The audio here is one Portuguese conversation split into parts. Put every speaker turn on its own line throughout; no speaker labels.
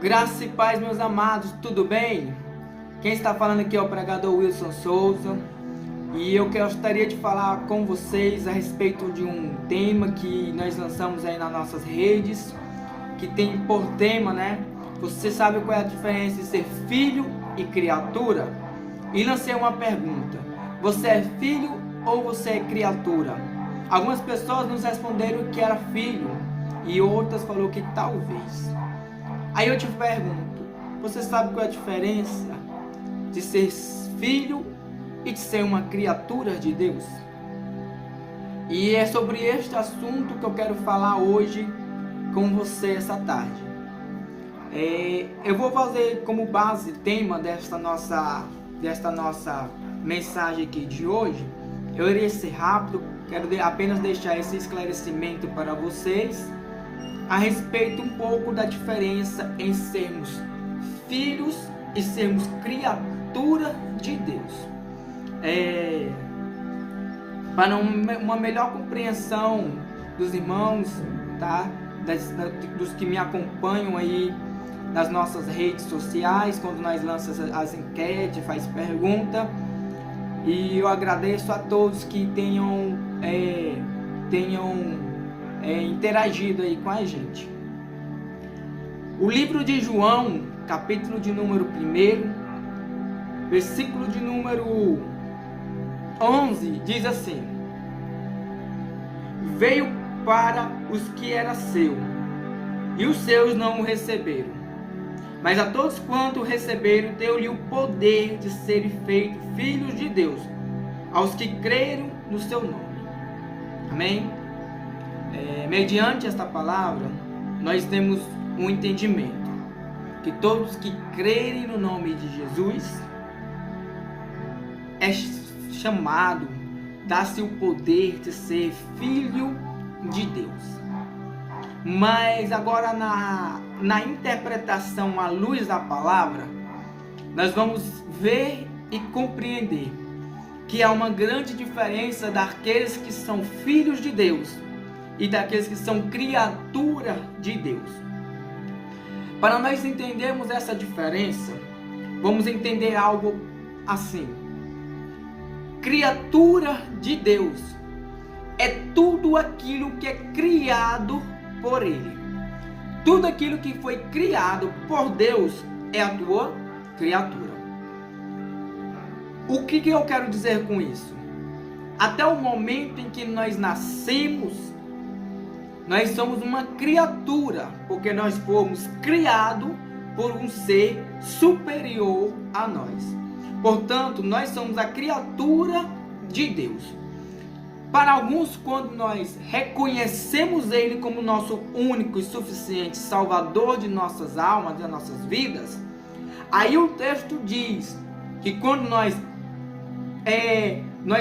Graça e paz, meus amados, tudo bem? Quem está falando aqui é o pregador Wilson Souza e eu gostaria de falar com vocês a respeito de um tema que nós lançamos aí nas nossas redes, que tem por tema, Você sabe qual é a diferença de ser filho e criatura? E lancei uma pergunta: você é filho ou você é criatura? Algumas pessoas nos responderam que era filho e outras falaram que talvez. Aí eu te pergunto, você sabe qual é a diferença de ser filho e de ser uma criatura de Deus? E é sobre este assunto que eu quero falar hoje com você essa tarde. Eu vou fazer como base tema desta nossa mensagem aqui de hoje. Eu irei ser rápido, quero apenas deixar esse esclarecimento para vocês a respeito um pouco da diferença em sermos filhos e sermos criatura de Deus. Para uma melhor compreensão dos irmãos, tá? Dos que me acompanham aí nas nossas redes sociais, quando nós lançamos as enquetes, faz pergunta. E eu agradeço a todos que tenham interagido aí com a gente. O livro de João, capítulo de número 1, versículo de número 11, diz assim: veio para os que era seu, e os seus não o receberam. Mas a todos quanto receberam, deu-lhe o poder de serem feitos filhos de Deus, aos que creram no seu nome. Amém? Mediante esta palavra, nós temos um entendimento que todos que crerem no nome de Jesus é chamado, dá-se o poder de ser filho de Deus. Mas agora na interpretação à luz da palavra, nós vamos ver e compreender que há uma grande diferença daqueles que são filhos de Deus e daqueles que são criatura de Deus. Para nós entendermos essa diferença, vamos entender algo assim: criatura de Deus é tudo aquilo que é criado por Ele. Tudo aquilo que foi criado por Deus é a tua criatura. O que eu quero dizer com isso? Até o momento em que nós nascemos, nós somos uma criatura, porque nós fomos criados por um ser superior a nós. Portanto, nós somos a criatura de Deus. Para alguns, quando nós reconhecemos Ele como nosso único e suficiente Salvador de nossas almas, de nossas vidas, aí o texto diz que quando nós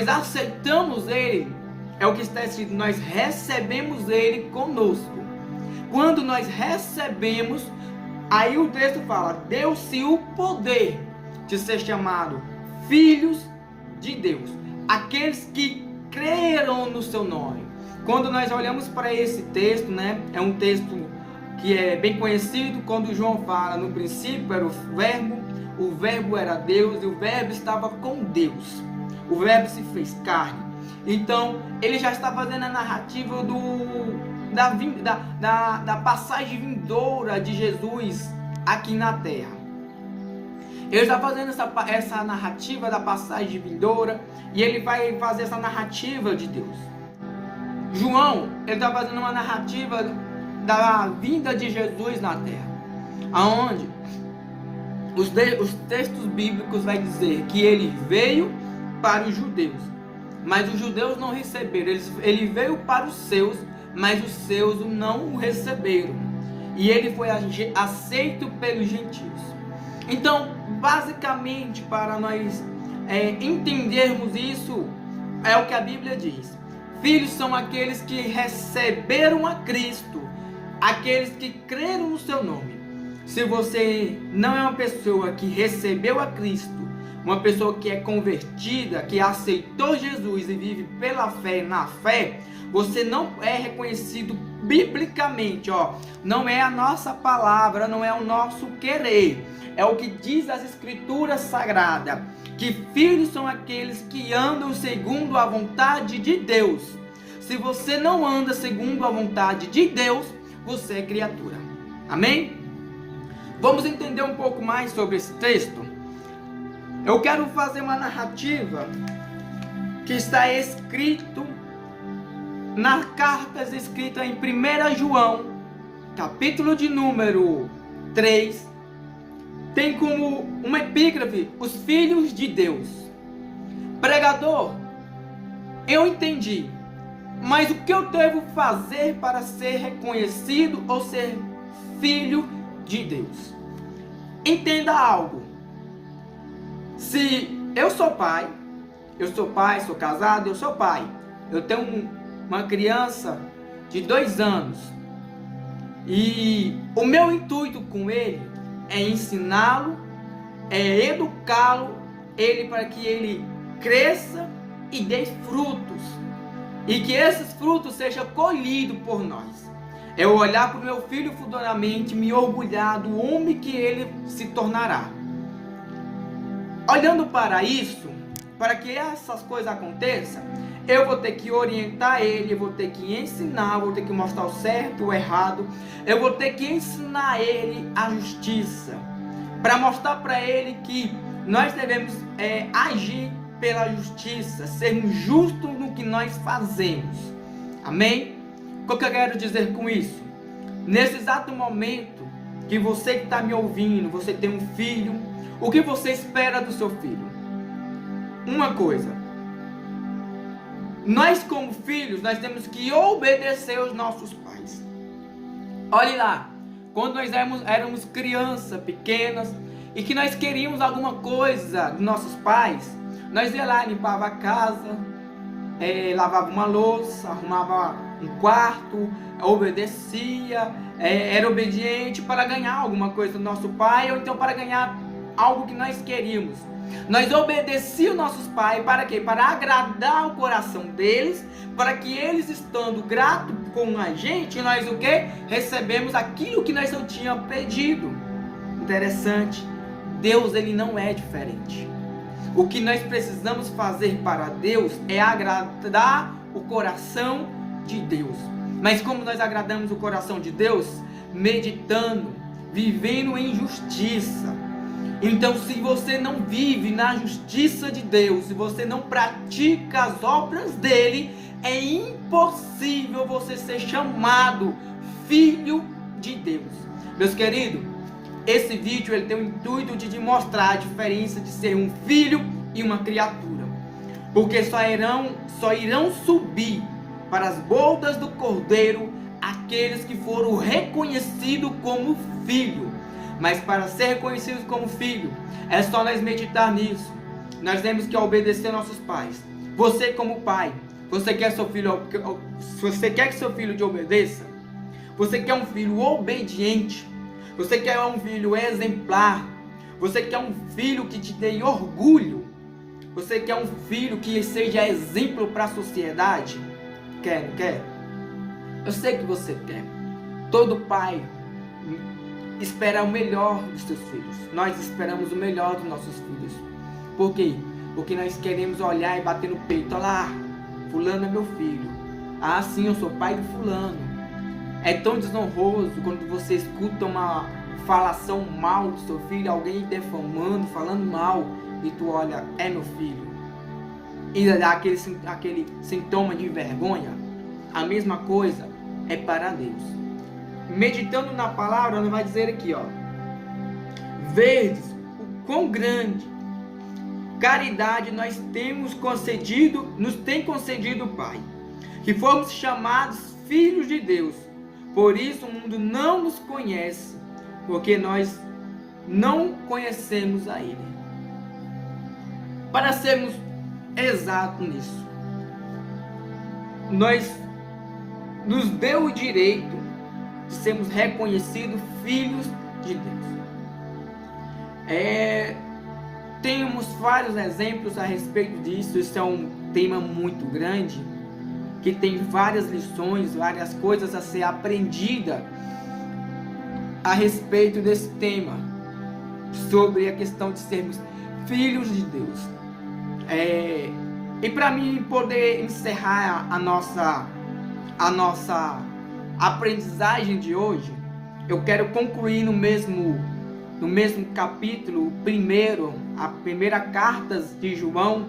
aceitamos Ele, é o que está escrito, nós recebemos Ele conosco. Quando nós recebemos, aí o texto fala, deu-se o poder de ser chamado filhos de Deus, aqueles que creram no seu nome. Quando nós olhamos para esse texto, é um texto que é bem conhecido, quando João fala, no princípio era o verbo era Deus, e o verbo estava com Deus. O verbo se fez carne. Então, ele já está fazendo a narrativa da passagem vindoura de Jesus aqui na terra. Ele está fazendo essa narrativa da passagem vindoura, e ele vai fazer essa narrativa de Deus. João, ele está fazendo uma narrativa da vinda de Jesus na terra, aonde os textos bíblicos vai dizer que ele veio para os judeus, mas os judeus não receberam. Ele veio para os seus, mas os seus não o receberam, e ele foi aceito pelos gentios. Então, basicamente, para nós entendermos isso, é o que a Bíblia diz: filhos são aqueles que receberam a Cristo, aqueles que creram no seu nome. Se você não é uma pessoa que recebeu a Cristo, uma pessoa que é convertida, que aceitou Jesus e vive pela fé, na fé, você não é reconhecido biblicamente, ó. Não é a nossa palavra, não é o nosso querer. É o que diz as Escrituras Sagradas, que filhos são aqueles que andam segundo a vontade de Deus. Se você não anda segundo a vontade de Deus, você é criatura. Amém? Vamos entender um pouco mais sobre esse texto. Eu quero fazer uma narrativa que está escrito nas cartas escritas em 1 João, capítulo de número 3, tem como uma epígrafe, os filhos de Deus. Pregador, eu entendi, mas o que eu devo fazer para ser reconhecido ou ser filho de Deus? Entenda algo. Se eu sou pai, sou casado, eu sou pai. Eu tenho uma criança de 2 anos. E o meu intuito com ele é ensiná-lo, é educá-lo, para que ele cresça e dê frutos. E que esses frutos sejam colhidos por nós. É eu olhar para o meu filho futuramente, me orgulhar do homem que ele se tornará. Olhando para isso, para que essas coisas aconteçam, eu vou ter que orientar ele, eu vou ter que ensinar, vou ter que mostrar o certo, o errado. Eu vou ter que ensinar ele a justiça, para mostrar para ele que nós devemos agir pela justiça, sermos justos no que nós fazemos. Amém? O que eu quero dizer com isso? Nesse exato momento que você que está me ouvindo, você tem um filho, o que você espera do seu filho? Uma coisa, nós como filhos, nós temos que obedecer aos nossos pais. Olhe lá, quando nós éramos crianças pequenas e que nós queríamos alguma coisa dos nossos pais, nós ia lá, limpava a casa, lavava uma louça, arrumava um quarto, obedecia, era obediente para ganhar alguma coisa do nosso pai, ou então para ganhar algo que nós queríamos. Nós obedecíamos nossos pais para quê? Para agradar o coração deles, para que eles, estando gratos com a gente, nós o quê? Recebemos aquilo que nós não tínhamos pedido. Interessante. Deus, ele não é diferente. O que nós precisamos fazer para Deus é agradar o coração de Deus. Mas como nós agradamos o coração de Deus? Meditando, vivendo em justiça. Então, se você não vive na justiça de Deus, se você não pratica as obras dele, é impossível você ser chamado filho de Deus. Meus queridos, esse vídeo ele tem o intuito de mostrar a diferença de ser um filho e uma criatura. Porque só irão subir para as bodas do Cordeiro aqueles que foram reconhecidos como filho. Mas para ser reconhecidos como filho, é só nós meditar nisso. Nós temos que obedecer nossos pais. Você como pai, você quer que seu filho te obedeça? Você quer um filho obediente? Você quer um filho exemplar? Você quer um filho que te dê orgulho? Você quer um filho que seja exemplo para a sociedade? Quer, não quer? Eu sei que você quer. Todo pai espera o melhor dos seus filhos. Nós esperamos o melhor dos nossos filhos. Por quê? Porque nós queremos olhar e bater no peito. Olha lá, fulano é meu filho. Ah, sim, eu sou pai do fulano. É tão desonroso quando você escuta uma falação mal do seu filho, alguém defamando, falando mal, e tu olha, é meu filho. E dá aquele sintoma de vergonha. A mesma coisa é para Deus. Meditando na palavra, ela vai dizer aqui, ó: verdes o quão grande caridade nos tem concedido o Pai, que fomos chamados filhos de Deus. Por isso o mundo não nos conhece, porque nós não conhecemos a Ele. Para sermos exatos nisso, nos deu o direito de sermos reconhecidos filhos de Deus. temos vários exemplos a respeito disso. Isso é um tema muito grande, que tem várias lições, várias coisas a ser aprendida a respeito desse tema, sobre a questão de sermos filhos de Deus. E para mim poder encerrar a nossa aprendizagem de hoje, eu quero concluir no mesmo capítulo, a primeira carta de João,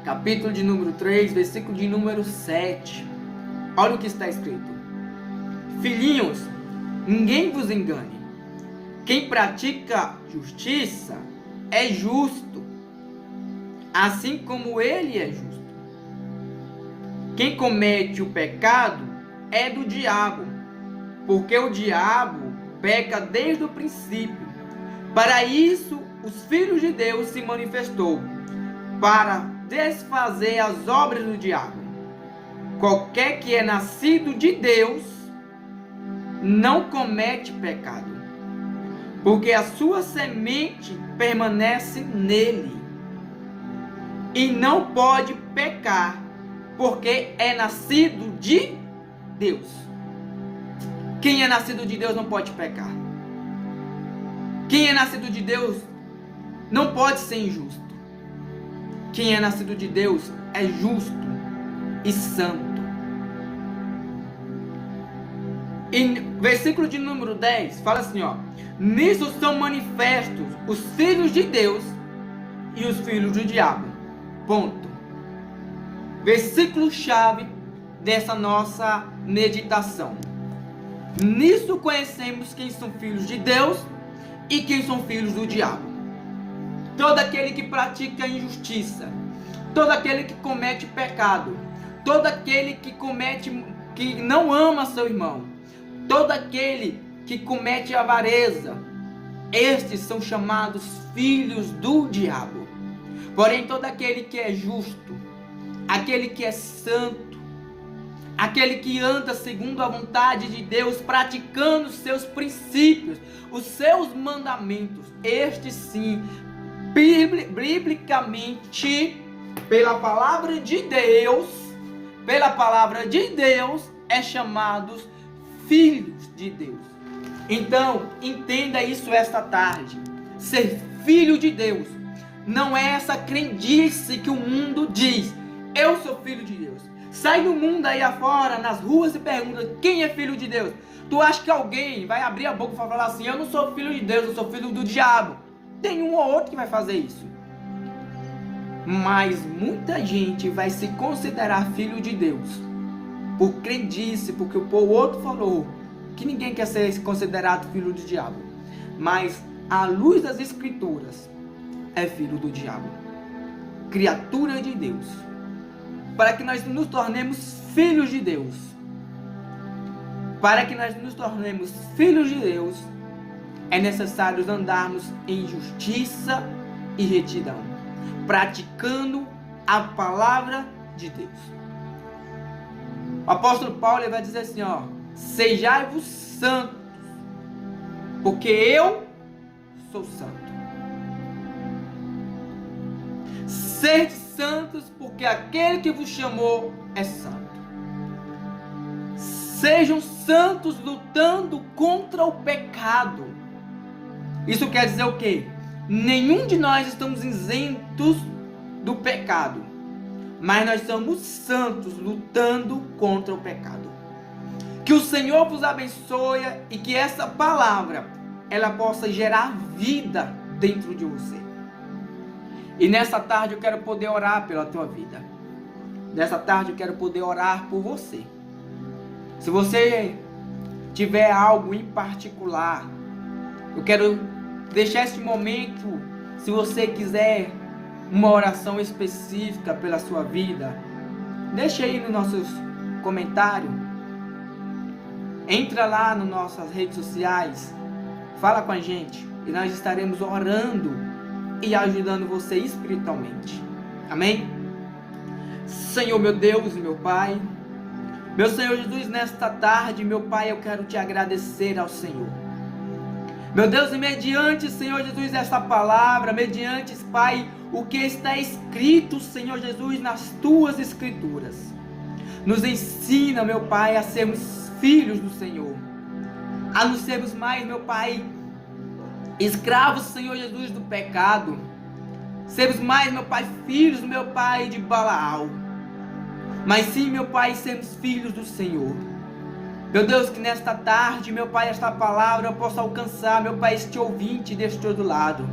capítulo de número 3, versículo de número 7. Olha o que está escrito: filhinhos, ninguém vos engane. Quem pratica justiça é justo, assim como ele é justo. Quem comete o pecado é do diabo, porque o diabo peca desde o princípio. Para isso, os filhos de Deus se manifestou, para desfazer as obras do diabo. Qualquer que é nascido de Deus não comete pecado, porque a sua semente permanece nele, e não pode pecar, porque é nascido de Deus. Quem é nascido de Deus não pode pecar. Quem é nascido de Deus não pode ser injusto. Quem é nascido de Deus é justo e santo. E versículo de número 10 fala assim, ó: nisso são manifestos os filhos de Deus e os filhos do diabo. Ponto. Versículo chave dessa nossa meditação. Nisso conhecemos quem são filhos de Deus e quem são filhos do diabo. Todo aquele que pratica injustiça, todo aquele que comete pecado, todo aquele que não ama seu irmão, todo aquele que comete avareza, estes são chamados filhos do diabo. Porém, todo aquele que é justo, aquele que é santo, aquele que anda segundo a vontade de Deus, praticando os seus princípios, os seus mandamentos, este sim, biblicamente, pela palavra de Deus, é chamados filhos de Deus. Então, entenda isso esta tarde. Ser filho de Deus não é essa crendice que o mundo diz: eu sou filho de Deus. Sai no mundo aí afora, nas ruas, e pergunta: quem é filho de Deus? Tu acha que alguém vai abrir a boca e falar assim: eu não sou filho de Deus, eu sou filho do diabo? Tem um ou outro que vai fazer isso. Mas muita gente vai se considerar filho de Deus por crendice, porque o outro falou que ninguém quer ser considerado filho do diabo. Mas à luz das Escrituras, é filho do diabo, criatura de Deus. Para que nós nos tornemos filhos de Deus, é necessário andarmos em justiça e retidão, praticando a palavra de Deus. O apóstolo Paulo vai dizer assim, ó: sejai-vos santos, porque eu sou santo. Sede santos, porque aquele que vos chamou é santo. Sejam santos lutando contra o pecado. Isso quer dizer o quê? Nenhum de nós estamos isentos do pecado, mas nós somos santos lutando contra o pecado. Que o Senhor vos abençoe e que essa palavra ela possa gerar vida dentro de você. E nessa tarde eu quero poder orar pela tua vida. Nessa tarde eu quero poder orar por você. Se você tiver algo em particular, eu quero deixar esse momento, se você quiser uma oração específica pela sua vida, deixa aí nos nossos comentários. Entra lá nas nossas redes sociais, fala com a gente e nós estaremos orando e ajudando você espiritualmente. Amém? Senhor, meu Deus e meu Pai, meu Senhor Jesus, nesta tarde, meu Pai, eu quero te agradecer ao Senhor. Meu Deus, e mediante, Senhor Jesus, esta palavra, mediante, Pai, o que está escrito, Senhor Jesus, nas Tuas Escrituras, nos ensina, meu Pai, a sermos filhos do Senhor, a não sermos mais, meu Pai, escravos, Senhor Jesus, do pecado, sermos mais, meu Pai, filhos, meu Pai, de Balaal, mas sim, meu Pai, sermos filhos do Senhor. Meu Deus, que nesta tarde, meu Pai, esta palavra eu possa alcançar, meu Pai, este ouvinte deste outro lado.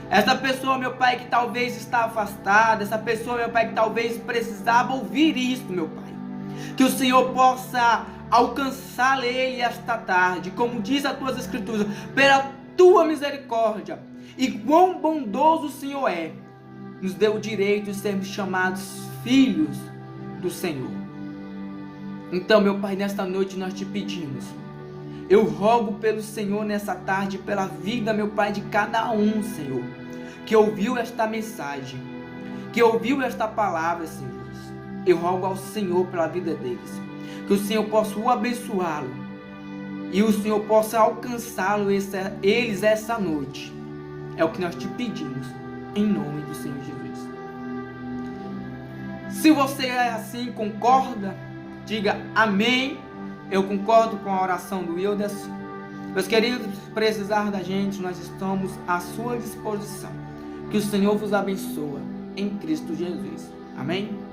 Essa pessoa, meu Pai, que talvez está afastada, essa pessoa, meu Pai, que talvez precisava ouvir isto, meu Pai. Que o Senhor possa alcançar ele esta tarde, como diz as Tuas Escrituras, pela Tua misericórdia. E quão bondoso o Senhor é, nos deu o direito de sermos chamados filhos do Senhor. Então, meu Pai, nesta noite nós te pedimos, eu rogo pelo Senhor nessa tarde, pela vida, meu Pai, de cada um, Senhor, que ouviu esta mensagem, que ouviu esta palavra, Senhor. Eu rogo ao Senhor pela vida deles, que o Senhor possa o abençoá-lo, e o Senhor possa alcançá-lo eles essa noite. É o que nós te pedimos, em nome do Senhor Jesus. Se você é assim, concorda, diga amém. Eu concordo com a oração do Wilderson. Meus queridos, precisar da gente, nós estamos à sua disposição. Que o Senhor vos abençoe em Cristo Jesus. Amém?